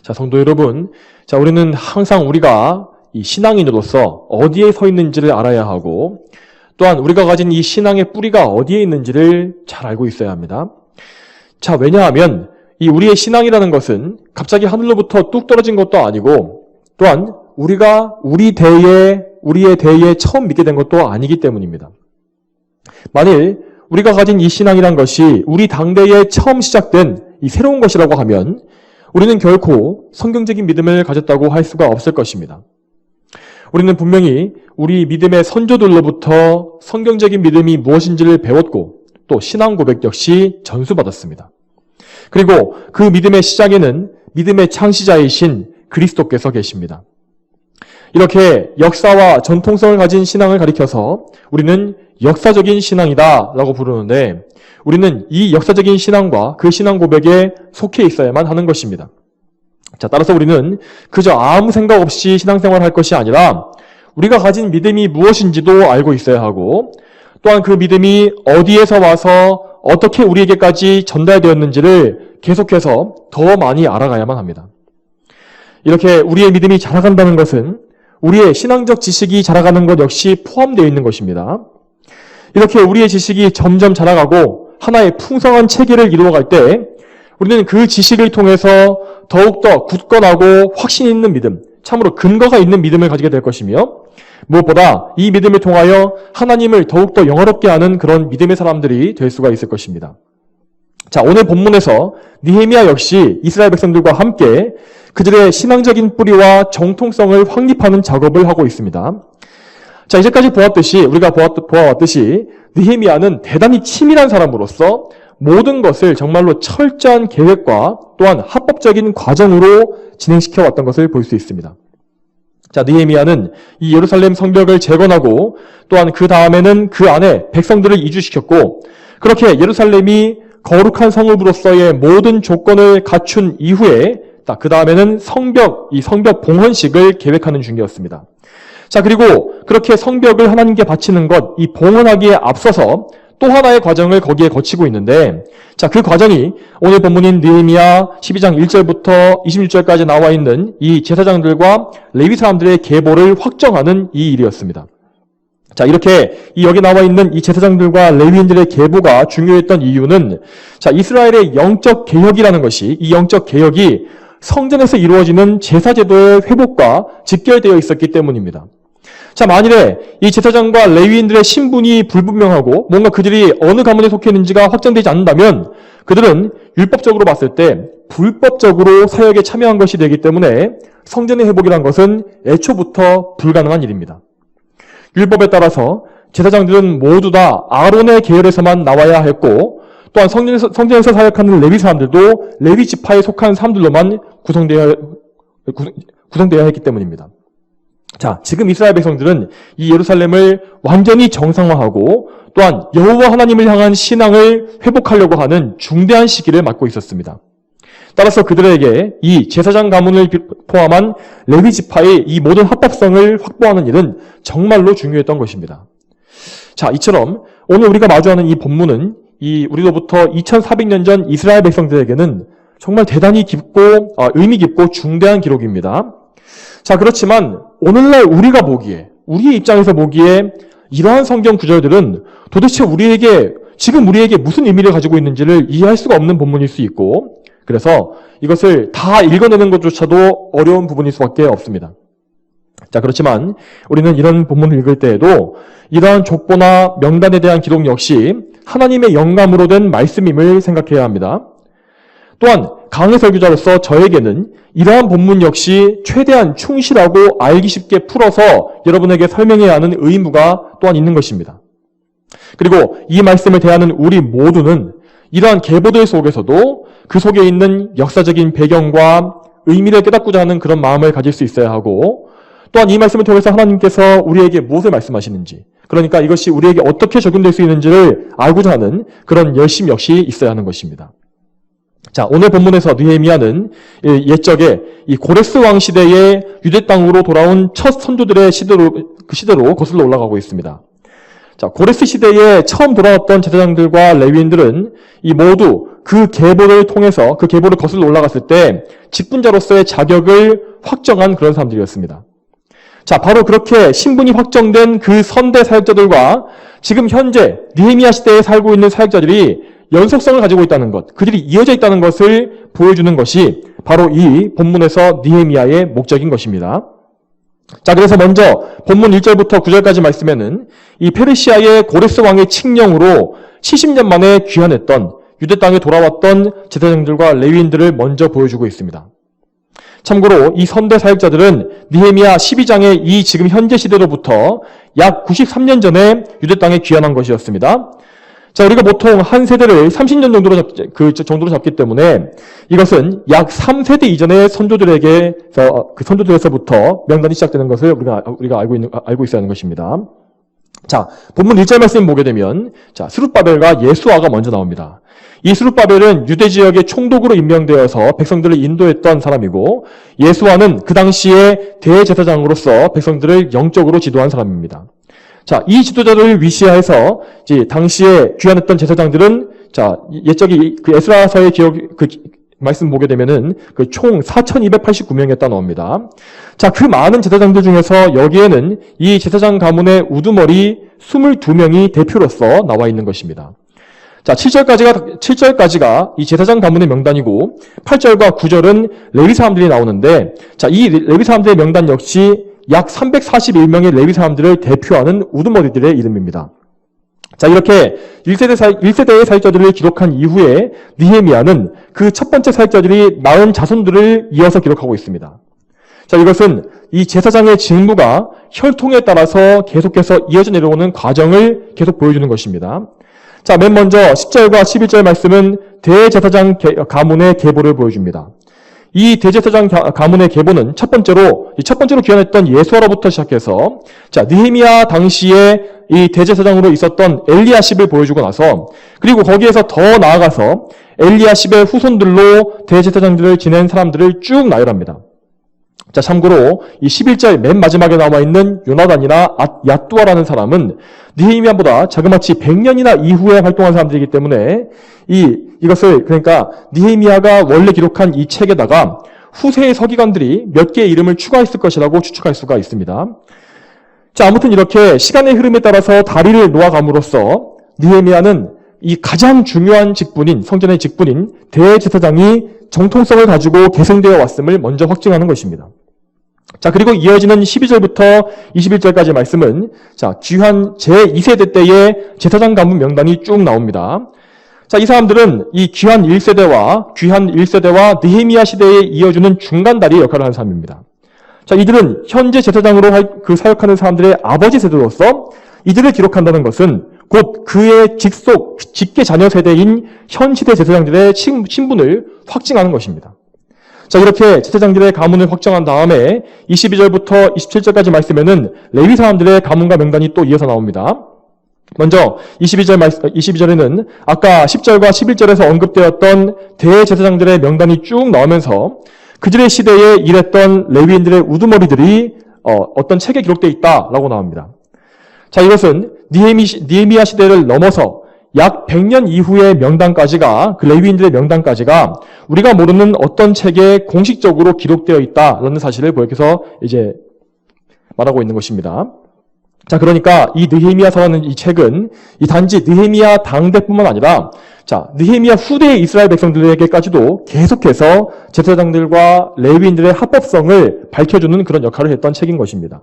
자, 성도 여러분, 자, 우리는 항상 우리가 이 신앙인으로서 어디에 서 있는지를 알아야 하고, 또한 우리가 가진 이 신앙의 뿌리가 어디에 있는지를 잘 알고 있어야 합니다. 자, 왜냐하면 이 우리의 신앙이라는 것은 갑자기 하늘로부터 뚝 떨어진 것도 아니고, 또한 우리가 우리의 대에 처음 믿게 된 것도 아니기 때문입니다. 만일 우리가 가진 이 신앙이란 것이 우리 당대에 처음 시작된 이 새로운 것이라고 하면 우리는 결코 성경적인 믿음을 가졌다고 할 수가 없을 것입니다. 우리는 분명히 우리 믿음의 선조들로부터 성경적인 믿음이 무엇인지를 배웠고 또 신앙 고백 역시 전수받았습니다. 그리고 그 믿음의 시작에는 믿음의 창시자이신 그리스도께서 계십니다. 이렇게 역사와 전통성을 가진 신앙을 가리켜서 우리는 역사적인 신앙이다 라고 부르는데 우리는 이 역사적인 신앙과 그 신앙 고백에 속해 있어야만 하는 것입니다. 자, 따라서 우리는 그저 아무 생각 없이 신앙생활을 할 것이 아니라 우리가 가진 믿음이 무엇인지도 알고 있어야 하고 또한 그 믿음이 어디에서 와서 어떻게 우리에게까지 전달되었는지를 계속해서 더 많이 알아가야만 합니다. 이렇게 우리의 믿음이 자라간다는 것은 우리의 신앙적 지식이 자라가는 것 역시 포함되어 있는 것입니다. 이렇게 우리의 지식이 점점 자라가고 하나의 풍성한 체계를 이루어갈 때 우리는 그 지식을 통해서 더욱더 굳건하고 확신 있는 믿음, 참으로 근거가 있는 믿음을 가지게 될 것이며 무엇보다 이 믿음을 통하여 하나님을 더욱더 영화롭게 하는 그런 믿음의 사람들이 될 수가 있을 것입니다. 자, 오늘 본문에서 느헤미야 역시 이스라엘 백성들과 함께 그들의 신앙적인 뿌리와 정통성을 확립하는 작업을 하고 있습니다. 자, 이제까지 우리가 보아왔듯이 느헤미야는 대단히 치밀한 사람으로서 모든 것을 정말로 철저한 계획과 또한 합법적인 과정으로 진행시켜 왔던 것을 볼 수 있습니다. 자, 느헤미야는 이 예루살렘 성벽을 재건하고 또한 그 다음에는 그 안에 백성들을 이주시켰고 그렇게 예루살렘이 거룩한 성읍으로서의 모든 조건을 갖춘 이후에 그 다음에는 성벽 봉헌식을 계획하는 중이었습니다. 자, 그리고 그렇게 성벽을 하나님께 바치는 것, 이 봉헌하기에 앞서서 또 하나의 과정을 거기에 거치고 있는데 자, 그 과정이 오늘 본문인 느헤미야 12장 1절부터 26절까지 나와 있는 이 제사장들과 레위 사람들의 계보를 확정하는 이 일이었습니다. 자, 이렇게 여기 나와 있는 이 제사장들과 레위인들의 계보가 중요했던 이유는 자, 이스라엘의 영적 개혁이라는 것이 이 영적 개혁이 성전에서 이루어지는 제사제도의 회복과 직결되어 있었기 때문입니다. 자, 만일에 이 제사장과 레위인들의 신분이 불분명하고 뭔가 그들이 어느 가문에 속해 있는지가 확정되지 않는다면 그들은 율법적으로 봤을 때 불법적으로 사역에 참여한 것이 되기 때문에 성전의 회복이란 것은 애초부터 불가능한 일입니다. 율법에 따라서 제사장들은 모두 다 아론의 계열에서만 나와야 했고 또한 성전에서 사역하는 레위 사람들도 레위 지파에 속한 사람들로만 구성되어야 했기 때문입니다. 자, 지금 이스라엘 백성들은 이 예루살렘을 완전히 정상화하고 또한 여호와 하나님을 향한 신앙을 회복하려고 하는 중대한 시기를 맞고 있었습니다. 따라서 그들에게 이 제사장 가문을 포함한 레위 지파의 이 모든 합법성을 확보하는 일은 정말로 중요했던 것입니다. 자, 이처럼 오늘 우리가 마주하는 이 본문은 우리로부터 2400년 전 이스라엘 백성들에게는 정말 대단히 깊고 의미 깊고 중대한 기록입니다. 자, 그렇지만 오늘날 우리의 입장에서 보기에 이러한 성경 구절들은 도대체 지금 우리에게 무슨 의미를 가지고 있는지를 이해할 수가 없는 본문일 수 있고 그래서 이것을 다 읽어내는 것조차도 어려운 부분일 수밖에 없습니다. 자, 그렇지만 우리는 이런 본문을 읽을 때에도 이러한 족보나 명단에 대한 기록 역시 하나님의 영감으로 된 말씀임을 생각해야 합니다. 또한 강의 설교자로서 저에게는 이러한 본문 역시 최대한 충실하고 알기 쉽게 풀어서 여러분에게 설명해야 하는 의무가 또한 있는 것입니다. 그리고 이 말씀을 대하는 우리 모두는 이러한 계보들 속에서도 그 속에 있는 역사적인 배경과 의미를 깨닫고자 하는 그런 마음을 가질 수 있어야 하고 또한 이 말씀을 통해서 하나님께서 우리에게 무엇을 말씀하시는지 그러니까 이것이 우리에게 어떻게 적용될 수 있는지를 알고자 하는 그런 열심 역시 있어야 하는 것입니다. 자, 오늘 본문에서 느헤미야는 옛적에 이 고레스 왕 시대의 유대 땅으로 돌아온 첫 선조들의 시대로 거슬러 올라가고 있습니다. 자, 고레스 시대에 처음 돌아왔던 제사장들과 레위인들은 이 모두 그 계보를 통해서 그 계보를 거슬러 올라갔을 때 직분자로서의 자격을 확정한 그런 사람들이었습니다. 자, 바로 그렇게 신분이 확정된 그 선대 사역자들과 지금 현재 느헤미야 시대에 살고 있는 사역자들이 연속성을 가지고 있다는 것, 그들이 이어져 있다는 것을 보여주는 것이 바로 이 본문에서 느헤미야의 목적인 것입니다. 자, 그래서 먼저 본문 1절부터 9절까지 말씀에는 이 페르시아의 고레스 왕의 칙령으로 70년 만에 귀환했던 유대 땅에 돌아왔던 제사장들과 레위인들을 먼저 보여주고 있습니다. 참고로 이 선대 사역자들은 느헤미야 12장의 이 지금 현재 시대로부터 약 93년 전에 유대 땅에 귀환한 것이었습니다. 자, 우리가 보통 한 세대를 30년 정도로 잡기 때문에 이것은 약 3세대 이전의 선조들에서부터 명단이 시작되는 것을 우리가 알고 있어야 하는 것입니다. 자, 본문 1절 말씀 보게 되면, 자, 스룹바벨과 예수아가 먼저 나옵니다. 이 스룹바벨은 유대 지역의 총독으로 임명되어서 백성들을 인도했던 사람이고, 예수아는 그 당시에 대제사장으로서 백성들을 영적으로 지도한 사람입니다. 자, 이 지도자들을 위시해서 이제 당시에 귀환했던 제사장들은, 자, 옛적이 그 에스라서의 말씀 보게 되면은 그 총 4,289명이었다 나옵니다. 자, 그 많은 제사장들 중에서 여기에는 이 제사장 가문의 우두머리 22명이 대표로서 나와 있는 것입니다. 자, 7절까지가 이 제사장 가문의 명단이고 8절과 9절은 레위 사람들이 나오는데, 자, 이 레위 사람들의 명단 역시 약 341명의 레위 사람들을 대표하는 우두머리들의 이름입니다. 자, 이렇게 1세대의 사역자들을 기록한 이후에 느헤미야는 그 첫 번째 사역자들이 낳은 자손들을 이어서 기록하고 있습니다. 자, 이것은 이 제사장의 직무가 혈통에 따라서 계속해서 이어져 내려오는 과정을 계속 보여주는 것입니다. 자, 맨 먼저 10절과 11절 말씀은 대제사장 가문의 계보를 보여줍니다. 이 대제사장 가문의 계보는 첫 번째로 귀환했던 예수아로부터 시작해서, 자, 느헤미야 당시에 이 대제사장으로 있었던 엘리야십을 보여주고 나서, 그리고 거기에서 더 나아가서 엘리야십의 후손들로 대제사장들을 지낸 사람들을 쭉 나열합니다. 자, 참고로 이 11절 맨 마지막에 나와 있는 요나단이나 얏두아라는 사람은 느헤미야보다 자그마치 100년이나 이후에 활동한 사람들이기 때문에 이것을, 그러니까 느헤미야가 원래 기록한 이 책에다가 후세의 서기관들이 몇 개의 이름을 추가했을 것이라고 추측할 수가 있습니다. 자, 아무튼 이렇게 시간의 흐름에 따라서 다리를 놓아감으로써 느헤미야는 이 가장 중요한 직분인, 성전의 직분인 대제사장이 정통성을 가지고 계승되어 왔음을 먼저 확증하는 것입니다. 자, 그리고 이어지는 12절부터 21절까지 말씀은, 자, 귀환 제2세대 때의 제사장 가문 명단이 쭉 나옵니다. 자, 이 사람들은 이 귀환 1세대와 느헤미야 시대에 이어주는 중간다리 역할을 하는 사람입니다. 자, 이들은 현재 제사장으로 사역하는 사람들의 아버지 세대로서 이들을 기록한다는 것은 곧 그의 직계 자녀 세대인 현 시대 제사장들의 신분을 확증하는 것입니다. 자, 이렇게 제사장들의 가문을 확정한 다음에 22절부터 27절까지 말씀에는 레위 사람들의 가문과 명단이 또 이어서 나옵니다. 먼저 22절에는 아까 10절과 11절에서 언급되었던 대제사장들의 명단이 쭉 나오면서 그들의 시대에 일했던 레위인들의 우두머리들이 어떤 책에 기록되어 있다라고 나옵니다. 자, 이것은 느헤미야 시대를 넘어서 약 100년 이후의 명단까지가, 그 레위인들의 명단까지가 우리가 모르는 어떤 책에 공식적으로 기록되어 있다라는 사실을 보여서 이제 말하고 있는 것입니다. 자, 그러니까 이 느헤미야서라는 이 책은 이 단지 느헤미야 당대뿐만 아니라, 자, 느헤미야 후대의 이스라엘 백성들에게까지도 계속해서 제사장들과 레위인들의 합법성을 밝혀주는 그런 역할을 했던 책인 것입니다.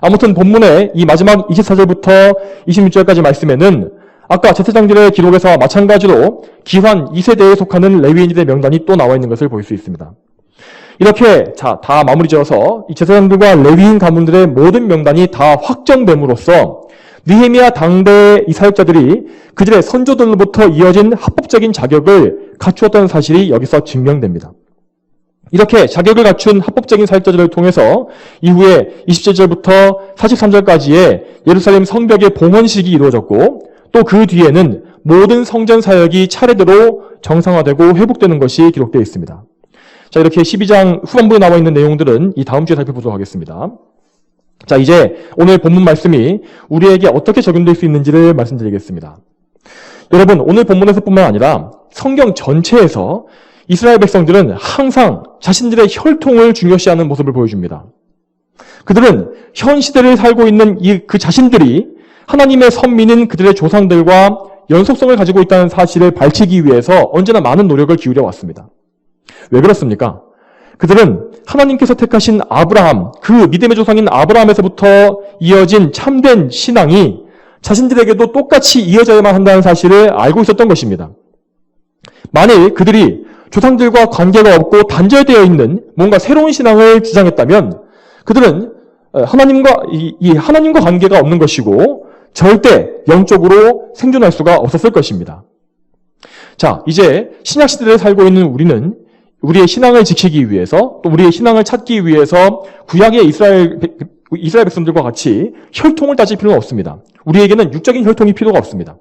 아무튼 본문의 이 마지막 24절부터 26절까지 말씀에는 아까 제사장들의 기록에서 마찬가지로 기환 2세대에 속하는 레위인들의 명단이 또 나와 있는 것을 볼 수 있습니다. 이렇게, 자, 다 마무리 지어서 이 제사장들과 레위인 가문들의 모든 명단이 다 확정됨으로써 느헤미야 당대의 이 사역자들이 그들의 선조들로부터 이어진 합법적인 자격을 갖추었다는 사실이 여기서 증명됩니다. 이렇게 자격을 갖춘 합법적인 사역자들을 통해서 이후에 27절부터 43절까지의 예루살렘 성벽의 봉헌식이 이루어졌고, 또 그 뒤에는 모든 성전 사역이 차례대로 정상화되고 회복되는 것이 기록되어 있습니다. 자, 이렇게 12장 후반부에 나와 있는 내용들은 이 다음 주에 살펴보도록 하겠습니다. 자, 이제 오늘 본문 말씀이 우리에게 어떻게 적용될 수 있는지를 말씀드리겠습니다. 여러분, 오늘 본문에서뿐만 아니라 성경 전체에서 이스라엘 백성들은 항상 자신들의 혈통을 중요시하는 모습을 보여줍니다. 그들은 현 시대를 살고 있는 그 자신들이 하나님의 선민인 그들의 조상들과 연속성을 가지고 있다는 사실을 밝히기 위해서 언제나 많은 노력을 기울여 왔습니다. 왜 그렇습니까? 그들은 하나님께서 택하신 아브라함, 그 믿음의 조상인 아브라함에서부터 이어진 참된 신앙이 자신들에게도 똑같이 이어져야만 한다는 사실을 알고 있었던 것입니다. 만일 그들이 조상들과 관계가 없고 단절되어 있는 뭔가 새로운 신앙을 주장했다면 그들은 하나님과 관계가 없는 것이고 절대 영적으로 생존할 수가 없었을 것입니다. 자, 이제 신약 시대를 살고 있는 우리는 우리의 신앙을 지키기 위해서 또 우리의 신앙을 찾기 위해서 구약의 이스라엘 백성들과 같이 혈통을 따질 필요는 없습니다. 우리에게는 육적인 혈통이 필요가 없습니다.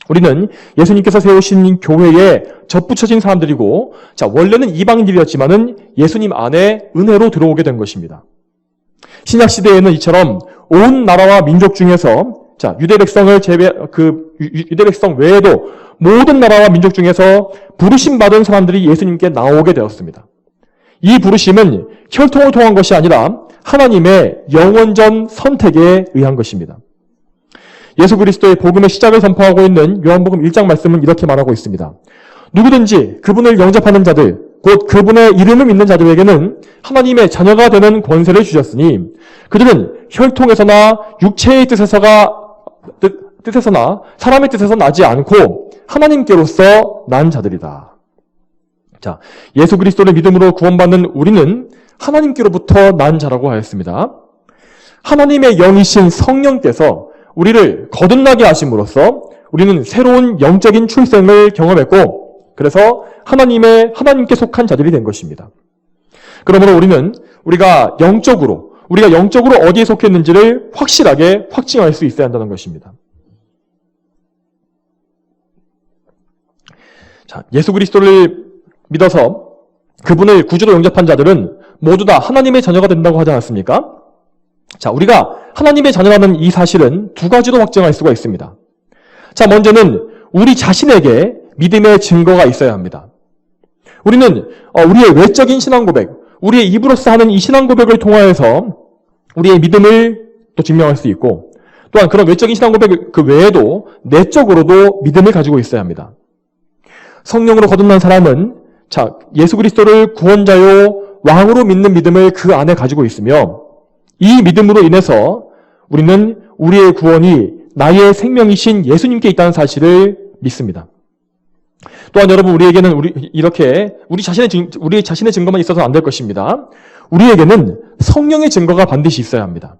우리는 예수님께서 세우신 교회에 접붙여진 사람들이고, 자, 원래는 이방인들이었지만은 예수님 안에 은혜로 들어오게 된 것입니다. 신약 시대에는 이처럼 온 나라와 민족 중에서, 자, 유대 백성 외에도 모든 나라와 민족 중에서 부르심 받은 사람들이 예수님께 나오게 되었습니다. 이 부르심은 혈통을 통한 것이 아니라 하나님의 영원전 선택에 의한 것입니다. 예수 그리스도의 복음의 시작을 선포하고 있는 요한복음 1장 말씀은 이렇게 말하고 있습니다. 누구든지 그분을 영접하는 자들, 곧 그분의 이름을 믿는 자들에게는 하나님의 자녀가 되는 권세를 주셨으니 그들은 혈통에서나 육체의 뜻에서나 사람의 뜻에서 나지 않고 하나님께로서 난 자들이다. 자, 예수 그리스도를 믿음으로 구원받는 우리는 하나님께로부터 난 자라고 하였습니다. 하나님의 영이신 성령께서 우리를 거듭나게 하심으로써 우리는 새로운 영적인 출생을 경험했고, 그래서 하나님께 속한 자들이 된 것입니다. 그러므로 우리가 영적으로 어디에 속했는지를 확실하게 확증할 수 있어야 한다는 것입니다. 자, 예수 그리스도를 믿어서 그분을 구주로 영접한 자들은 모두 다 하나님의 자녀가 된다고 하지 않았습니까? 자, 우리가 하나님의 자녀라는 이 사실은 두 가지로 확증할 수가 있습니다. 자, 먼저는 우리 자신에게 믿음의 증거가 있어야 합니다. 우리는 우리의 외적인 신앙 고백, 우리의 입으로서 하는 이 신앙 고백을 통하여서 우리의 믿음을 또 증명할 수 있고, 또한 그런 외적인 신앙 고백 그 외에도 내적으로도 믿음을 가지고 있어야 합니다. 성령으로 거듭난 사람은 예수 그리스도를 구원자요 왕으로 믿는 믿음을 그 안에 가지고 있으며, 이 믿음으로 인해서 우리는 우리의 구원이 나의 생명이신 예수님께 있다는 사실을 믿습니다. 또한 여러분, 우리에게는 우리 자신의 증거만 있어서는 안 될 것입니다. 우리에게는 성령의 증거가 반드시 있어야 합니다.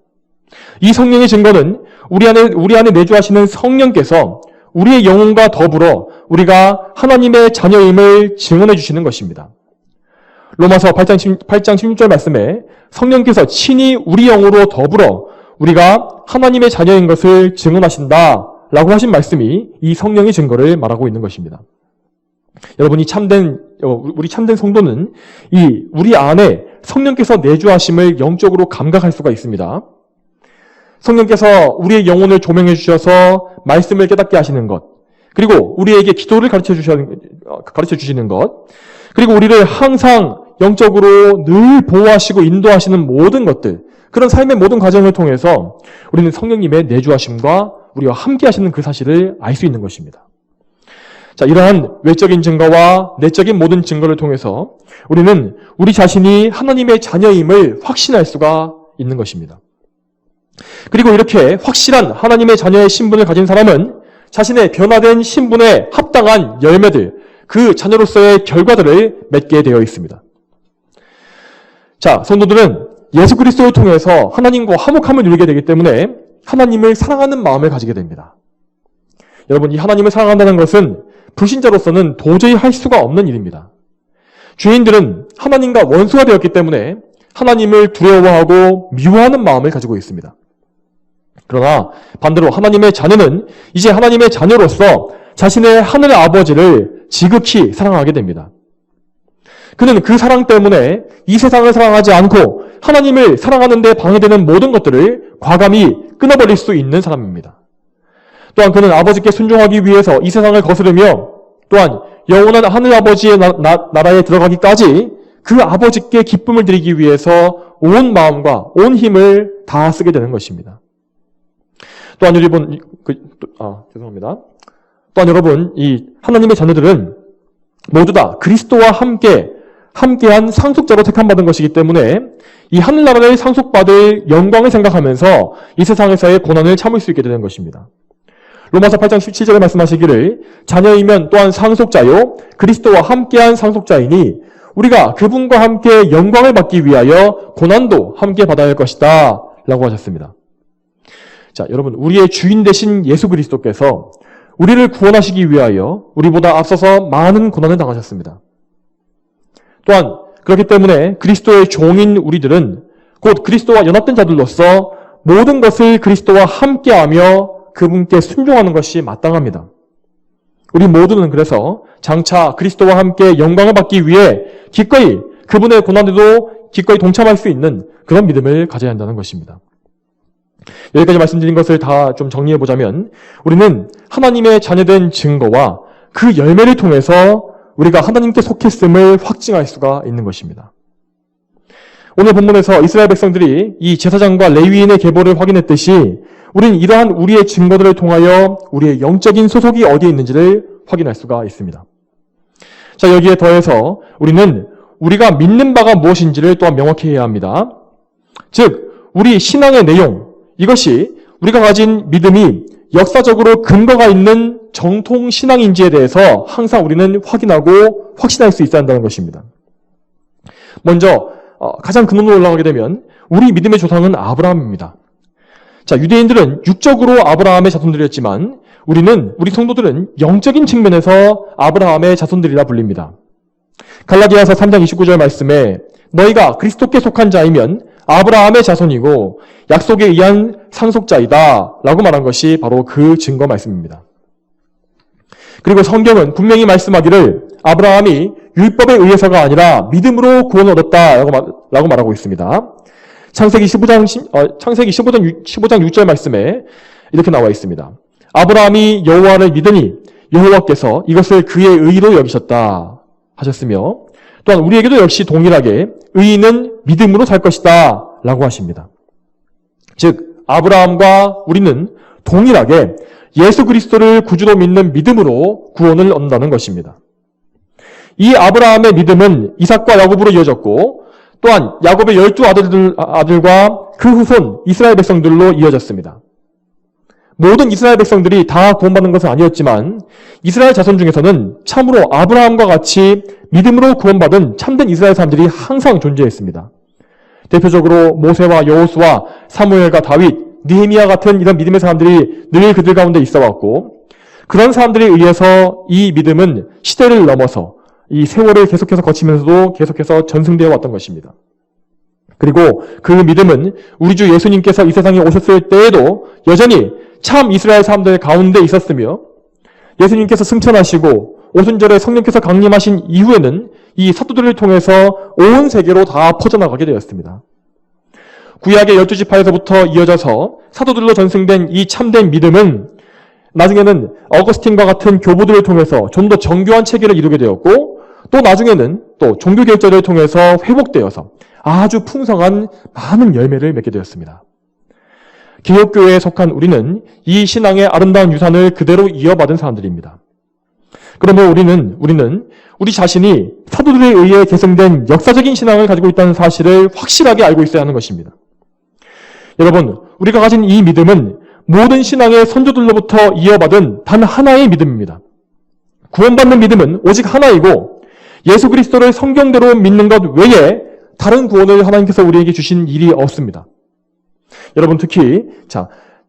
이 성령의 증거는 우리 안에 내주하시는 성령께서 우리의 영혼과 더불어 우리가 하나님의 자녀임을 증언해 주시는 것입니다. 로마서 8장 16절 말씀에 성령께서 친히 우리 영으로 더불어 우리가 하나님의 자녀인 것을 증언하신다라고 하신 말씀이 이 성령의 증거를 말하고 있는 것입니다. 여러분, 우리 참된 성도는 우리 안에 성령께서 내주하심을 영적으로 감각할 수가 있습니다. 성령께서 우리의 영혼을 조명해 주셔서 말씀을 깨닫게 하시는 것, 그리고 우리에게 기도를 가르쳐 주시는 것, 그리고 우리를 항상 영적으로 늘 보호하시고 인도하시는 모든 것들, 그런 삶의 모든 과정을 통해서 우리는 성령님의 내주하심과 우리와 함께 하시는 그 사실을 알 수 있는 것입니다. 자, 이러한 외적인 증거와 내적인 모든 증거를 통해서 우리는 우리 자신이 하나님의 자녀임을 확신할 수가 있는 것입니다. 그리고 이렇게 확실한 하나님의 자녀의 신분을 가진 사람은 자신의 변화된 신분에 합당한 열매들, 그 자녀로서의 결과들을 맺게 되어 있습니다. 자, 성도들은 예수 그리스도를 통해서 하나님과 화목함을 누리게 되기 때문에 하나님을 사랑하는 마음을 가지게 됩니다. 여러분, 이 하나님을 사랑한다는 것은 불신자로서는 도저히 할 수가 없는 일입니다. 죄인들은 하나님과 원수가 되었기 때문에 하나님을 두려워하고 미워하는 마음을 가지고 있습니다. 그러나 반대로 하나님의 자녀는 이제 하나님의 자녀로서 자신의 하늘 아버지를 지극히 사랑하게 됩니다. 그는 그 사랑 때문에 이 세상을 사랑하지 않고 하나님을 사랑하는 데 방해되는 모든 것들을 과감히 끊어버릴 수 있는 사람입니다. 또한 그는 아버지께 순종하기 위해서 이 세상을 거스르며 또한 영원한 하늘아버지의 나라에 들어가기까지 그 아버지께 기쁨을 드리기 위해서 온 마음과 온 힘을 다 쓰게 되는 것입니다. 또한 여러분, 죄송합니다. 또한 여러분, 이 하나님의 자녀들은 모두 다 그리스도와 함께한 상속자로 택함받은 것이기 때문에 이 하늘나라를 상속받을 영광을 생각하면서 이 세상에서의 고난을 참을 수 있게 되는 것입니다. 로마서 8장 17절에 말씀하시기를 자녀이면 또한 상속자요 그리스도와 함께한 상속자이니 우리가 그분과 함께 영광을 받기 위하여 고난도 함께 받아야 할 것이다 라고 하셨습니다. 자, 여러분, 우리의 주인 되신 예수 그리스도께서 우리를 구원하시기 위하여 우리보다 앞서서 많은 고난을 당하셨습니다. 또한 그렇기 때문에 그리스도의 종인 우리들은 곧 그리스도와 연합된 자들로서 모든 것을 그리스도와 함께하며 그분께 순종하는 것이 마땅합니다. 우리 모두는 그래서 장차 그리스도와 함께 영광을 받기 위해 기꺼이 그분의 고난에도 기꺼이 동참할 수 있는 그런 믿음을 가져야 한다는 것입니다. 여기까지 말씀드린 것을 다 좀 정리해보자면 우리는 하나님의 자녀된 증거와 그 열매를 통해서 우리가 하나님께 속했음을 확증할 수가 있는 것입니다. 오늘 본문에서 이스라엘 백성들이 이 제사장과 레위인의 계보를 확인했듯이 우리는 이러한 우리의 증거들을 통하여 우리의 영적인 소속이 어디에 있는지를 확인할 수가 있습니다. 자, 여기에 더해서 우리는 우리가 믿는 바가 무엇인지를 또한 명확히 해야 합니다. 즉, 우리 신앙의 내용, 이것이 우리가 가진 믿음이 역사적으로 근거가 있는 정통 신앙인지에 대해서 항상 우리는 확인하고 확신할 수 있어야 한다는 것입니다. 먼저 가장 근원으로 올라가게 되면 우리 믿음의 조상은 아브라함입니다. 자, 유대인들은 육적으로 아브라함의 자손들이었지만 우리 성도들은 영적인 측면에서 아브라함의 자손들이라 불립니다. 갈라디아서 3장 29절 말씀에 너희가 그리스도께 속한 자이면 아브라함의 자손이고 약속에 의한 상속자이다 라고 말한 것이 바로 그 증거 말씀입니다. 그리고 성경은 분명히 말씀하기를 아브라함이 율법에 의해서가 아니라 믿음으로 구원을 얻었다 라고 말하고 있습니다. 창세기 15장 6절 말씀에 이렇게 나와 있습니다. 아브라함이 여호와를 믿으니 여호와께서 이것을 그의 의로 여기셨다 하셨으며 또한 우리에게도 역시 동일하게 의인은 믿음으로 살 것이다 라고 하십니다. 즉 아브라함과 우리는 동일하게 예수 그리스도를 구주로 믿는 믿음으로 구원을 얻는다는 것입니다. 이 아브라함의 믿음은 이삭과 야곱으로 이어졌고 또한 야곱의 12아들과 그 후손 이스라엘 백성들로 이어졌습니다. 모든 이스라엘 백성들이 다 구원받는 것은 아니었지만 이스라엘 자손 중에서는 참으로 아브라함과 같이 믿음으로 구원받은 참된 이스라엘 사람들이 항상 존재했습니다. 대표적으로 모세와 여호수아, 사무엘과 다윗, 느헤미야 같은 이런 믿음의 사람들이 늘 그들 가운데 있어왔고 그런 사람들에 의해서 이 믿음은 시대를 넘어서 이 세월을 계속해서 거치면서도 계속해서 전승되어 왔던 것입니다. 그리고 그 믿음은 우리 주 예수님께서 이 세상에 오셨을 때에도 여전히 참 이스라엘 사람들 가운데 있었으며 예수님께서 승천하시고 오순절에 성령께서 강림하신 이후에는 이 사도들을 통해서 온 세계로 다 퍼져나가게 되었습니다. 구약의 12지파에서부터 이어져서 사도들로 전승된 이 참된 믿음은 나중에는 어거스틴과 같은 교부들을 통해서 좀 더 정교한 체계를 이루게 되었고 또 나중에는 또 종교개혁자들을 통해서 회복되어서 아주 풍성한 많은 열매를 맺게 되었습니다. 개혁교회에 속한 우리는 이 신앙의 아름다운 유산을 그대로 이어받은 사람들입니다. 그러므로 우리는 우리 자신이 사도들에 의해 계승된 역사적인 신앙을 가지고 있다는 사실을 확실하게 알고 있어야 하는 것입니다. 여러분, 우리가 가진 이 믿음은 모든 신앙의 선조들로부터 이어받은 단 하나의 믿음입니다. 구원받는 믿음은 오직 하나이고 예수 그리스도를 성경대로 믿는 것 외에 다른 구원을 하나님께서 우리에게 주신 일이 없습니다. 여러분 특히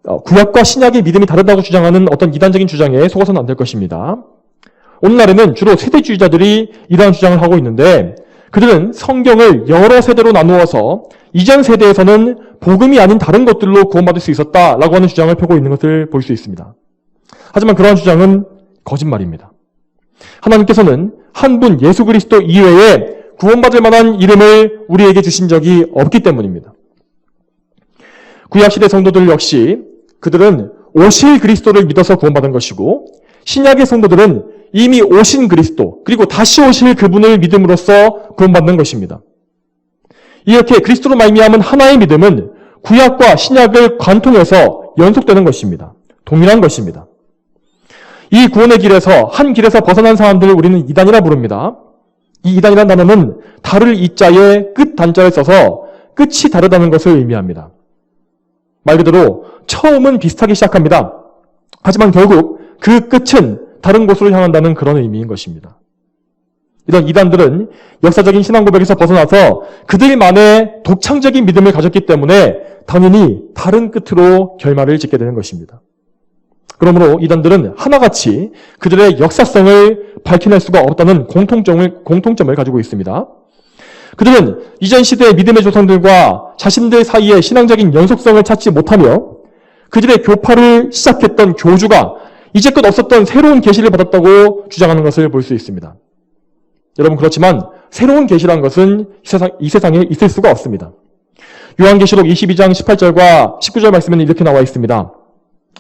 구약과 신약의 믿음이 다르다고 주장하는 어떤 이단적인 주장에 속아서는 안 될 것입니다. 오늘날에는 주로 세대주의자들이 이러한 주장을 하고 있는데 그들은 성경을 여러 세대로 나누어서 이전 세대에서는 복음이 아닌 다른 것들로 구원받을 수 있었다라고 하는 주장을 펴고 있는 것을 볼 수 있습니다. 하지만 그러한 주장은 거짓말입니다. 하나님께서는 한 분 예수 그리스도 이외에 구원받을 만한 이름을 우리에게 주신 적이 없기 때문입니다. 구약시대 성도들 역시 그들은 오실 그리스도를 믿어서 구원받은 것이고 신약의 성도들은 이미 오신 그리스도, 그리고 다시 오실 그분을 믿음으로써 구원받는 것입니다. 이렇게 그리스도로 말미암은 하나의 믿음은 구약과 신약을 관통해서 연속되는 것입니다. 동일한 것입니다. 이 구원의 길에서, 한 길에서 벗어난 사람들을 우리는 이단이라 부릅니다. 이 이단이라는 단어는 다를 이자에 끝 단자를 써서 끝이 다르다는 것을 의미합니다. 말 그대로 처음은 비슷하게 시작합니다. 하지만 결국 그 끝은 다른 곳으로 향한다는 그런 의미인 것입니다. 이런 이단들은 역사적인 신앙 고백에서 벗어나서 그들만의 독창적인 믿음을 가졌기 때문에 당연히 다른 끝으로 결말을 짓게 되는 것입니다. 그러므로 이단들은 하나같이 그들의 역사성을 밝혀낼 수가 없다는 공통점을 가지고 있습니다. 그들은 이전 시대의 믿음의 조상들과 자신들 사이의 신앙적인 연속성을 찾지 못하며 그들의 교파를 시작했던 교주가 이제껏 없었던 새로운 계시를 받았다고 주장하는 것을 볼 수 있습니다. 여러분, 그렇지만 새로운 계시란 것은 이 세상에 있을 수가 없습니다. 요한계시록 22장 18절과 19절 말씀에는 이렇게 나와 있습니다.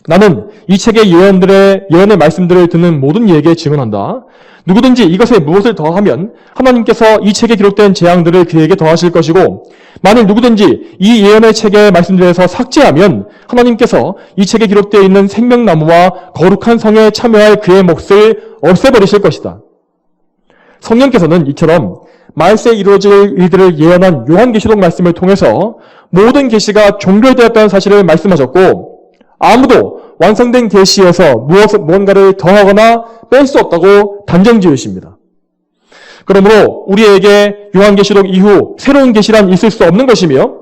나는 이 책의 예언의 말씀들을 듣는 모든 이에게 증언한다. 누구든지 이것에 무엇을 더하면 하나님께서 이 책에 기록된 재앙들을 그에게 더하실 것이고, 만일 누구든지 이 예언의 책의 말씀들에서 삭제하면 하나님께서 이 책에 기록되어 있는 생명나무와 거룩한 성에 참여할 그의 몫을 없애버리실 것이다. 성령께서는 이처럼 말세에 이루어질 일들을 예언한 요한계시록 말씀을 통해서 모든 계시가 종결되었다는 사실을 말씀하셨고, 아무도 완성된 계시에서 무언가를 더하거나 뺄 수 없다고 단정 지으십니다. 그러므로 우리에게 요한계시록 이후 새로운 계시란 있을 수 없는 것이며,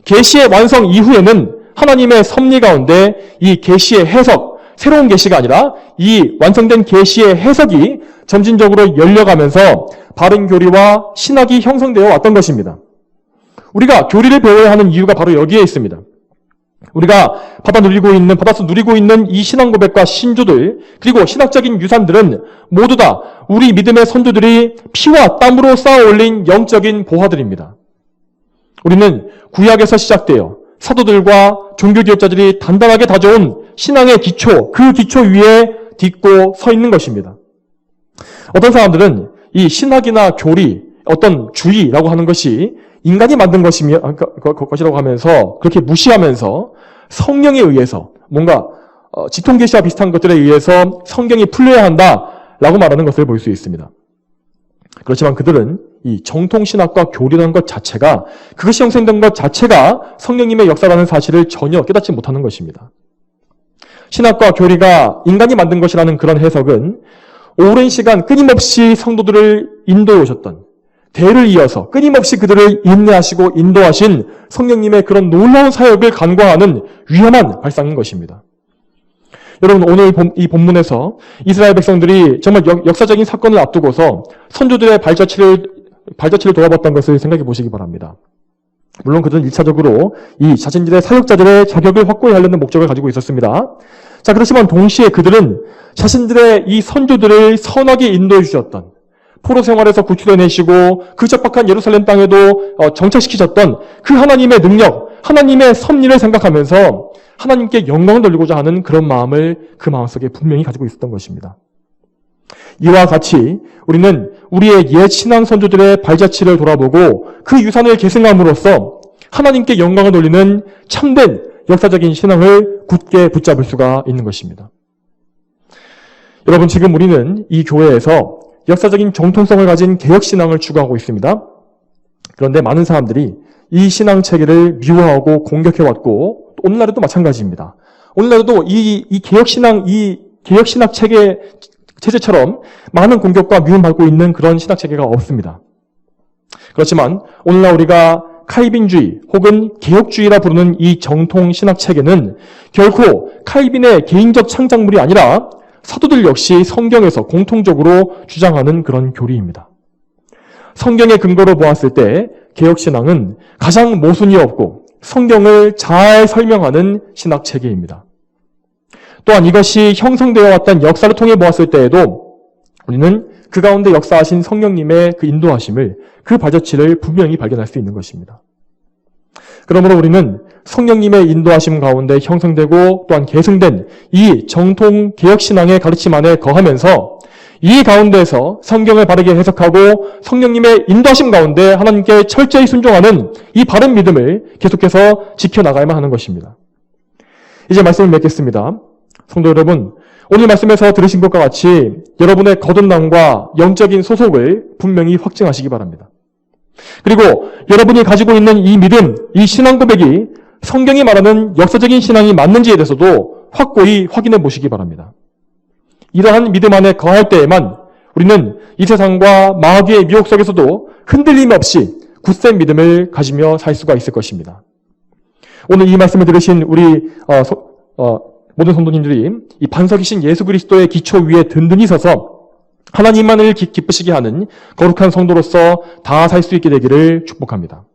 계시의 완성 이후에는 하나님의 섭리 가운데 이 계시의 해석, 새로운 계시가 아니라 이 완성된 계시의 해석이 점진적으로 열려가면서 바른 교리와 신학이 형성되어 왔던 것입니다. 우리가 교리를 배워야 하는 이유가 바로 여기에 있습니다. 우리가 받아서 누리고 있는 이 신앙 고백과 신조들, 그리고 신학적인 유산들은 모두 다 우리 믿음의 선조들이 피와 땀으로 쌓아 올린 영적인 보화들입니다. 우리는 구약에서 시작되어 사도들과 종교기업자들이 단단하게 다져온 신앙의 기초, 그 기초 위에 딛고 서 있는 것입니다. 어떤 사람들은 이 신학이나 교리, 어떤 주의라고 하는 것이 인간이 만든 것이라고 하면서 그렇게 무시하면서 성령에 의해서 뭔가 지통계시와 비슷한 것들에 의해서 성경이 풀려야 한다라고 말하는 것을 볼 수 있습니다. 그렇지만 그들은 이 정통신학과 교리라는 것 자체가, 그것이 형성된 것 자체가 성령님의 역사라는 사실을 전혀 깨닫지 못하는 것입니다. 신학과 교리가 인간이 만든 것이라는 그런 해석은 오랜 시간 끊임없이 성도들을 인도해 오셨던, 대를 이어서 끊임없이 그들을 인내하시고 인도하신 성령님의 그런 놀라운 사역을 간과하는 위험한 발상인 것입니다. 여러분, 오늘 이 본문에서 이스라엘 백성들이 정말 역사적인 사건을 앞두고서 선조들의 발자취를 돌아봤던 것을 생각해 보시기 바랍니다. 물론 그들은 1차적으로 이 자신들의 사역자들의 자격을 확고히 하려는 목적을 가지고 있었습니다. 자, 그렇지만 동시에 그들은 자신들의 이 선조들을 선하게 인도해 주셨던, 포로 생활에서 구출해내시고 그 척박한 예루살렘 땅에도 정착시키셨던 그 하나님의 능력, 하나님의 섭리를 생각하면서 하나님께 영광을 돌리고자 하는 그런 마음을 그 마음속에 분명히 가지고 있었던 것입니다. 이와 같이 우리는 우리의 옛 신앙 선조들의 발자취를 돌아보고 그 유산을 계승함으로써 하나님께 영광을 돌리는 참된 역사적인 신앙을 굳게 붙잡을 수가 있는 것입니다. 여러분, 지금 우리는 이 교회에서 역사적인 정통성을 가진 개혁신앙을 추구하고 있습니다. 그런데 많은 사람들이 이 신앙체계를 미워하고 공격해왔고, 오늘날에도 마찬가지입니다. 오늘날에도 이 개혁신학 체제처럼 많은 공격과 미움받고 있는 그런 신학체계가 없습니다. 그렇지만 오늘날 우리가 칼빈주의 혹은 개혁주의라 부르는 이 정통 신학체계는 결코 칼빈의 개인적 창작물이 아니라 사도들 역시 성경에서 공통적으로 주장하는 그런 교리입니다. 성경의 근거로 보았을 때 개혁신앙은 가장 모순이 없고 성경을 잘 설명하는 신학체계입니다. 또한 이것이 형성되어 왔던 역사를 통해 보았을 때에도 우리는 그 가운데 역사하신 성령님의 그 인도하심을, 그 발자취를 분명히 발견할 수 있는 것입니다. 그러므로 우리는 성령님의 인도하심 가운데 형성되고 또한 계승된 이 정통 개혁신앙의 가르침 안에 거하면서 이 가운데에서 성경을 바르게 해석하고 성령님의 인도하심 가운데 하나님께 철저히 순종하는 이 바른 믿음을 계속해서 지켜나가야만 하는 것입니다. 이제 말씀을 맺겠습니다. 성도 여러분, 오늘 말씀에서 들으신 것과 같이 여러분의 거듭남과 영적인 소속을 분명히 확증하시기 바랍니다. 그리고 여러분이 가지고 있는 이 믿음, 이 신앙 고백이 성경이 말하는 역사적인 신앙이 맞는지에 대해서도 확고히 확인해 보시기 바랍니다. 이러한 믿음 안에 거할 때에만 우리는 이 세상과 마귀의 미혹 속에서도 흔들림 없이 굳센 믿음을 가지며 살 수가 있을 것입니다. 오늘 이 말씀을 들으신 우리 모든 성도님들이 이 반석이신 예수 그리스도의 기초 위에 든든히 서서 하나님만을 기쁘시게 하는 거룩한 성도로서 다 살 수 있게 되기를 축복합니다.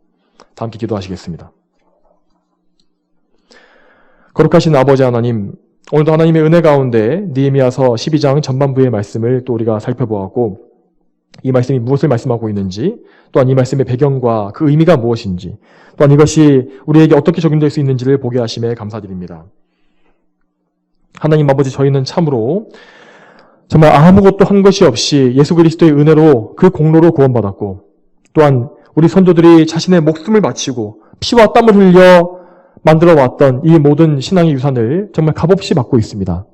다 함께 기도하시겠습니다. 거룩하신 아버지 하나님, 오늘도 하나님의 은혜 가운데 느헤미야서 12장 전반부의 말씀을 또 우리가 살펴보았고, 이 말씀이 무엇을 말씀하고 있는지, 또한 이 말씀의 배경과 그 의미가 무엇인지, 또한 이것이 우리에게 어떻게 적용될 수 있는지를 보게 하심에 감사드립니다. 하나님 아버지, 저희는 참으로 정말 아무것도 한 것이 없이 예수 그리스도의 은혜로 그 공로로 구원받았고, 또한 우리 선조들이 자신의 목숨을 바치고 피와 땀을 흘려 만들어왔던 이 모든 신앙의 유산을 정말 값없이 받고 있습니다.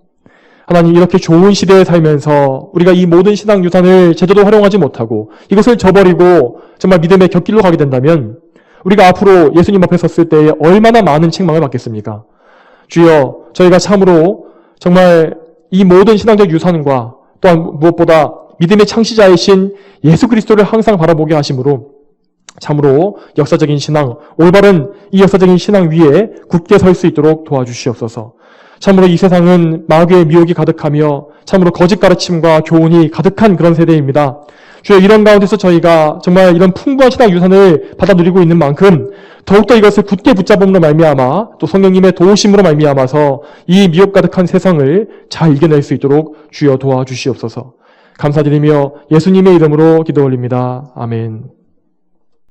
하나님, 이렇게 좋은 시대에 살면서 우리가 이 모든 신앙 유산을 제대로 활용하지 못하고 이것을 저버리고 정말 믿음의 곁길로 가게 된다면 우리가 앞으로 예수님 앞에 섰을 때에 얼마나 많은 책망을 받겠습니까? 주여, 저희가 참으로 정말 이 모든 신앙적 유산과 또한 무엇보다 믿음의 창시자이신 예수 그리스도를 항상 바라보게 하심으로 참으로 역사적인 신앙, 올바른 이 역사적인 신앙 위에 굳게 설 수 있도록 도와주시옵소서. 참으로 이 세상은 마귀의 미혹이 가득하며 참으로 거짓 가르침과 교훈이 가득한 그런 세대입니다. 주여, 이런 가운데서 저희가 정말 이런 풍부한 신앙 유산을 받아 누리고 있는 만큼 더욱더 이것을 굳게 붙잡음으로 말미암아 또 성령님의 도우심으로 말미암아서 이 미혹 가득한 세상을 잘 이겨낼 수 있도록 주여 도와주시옵소서. 감사드리며 예수님의 이름으로 기도 올립니다. 아멘.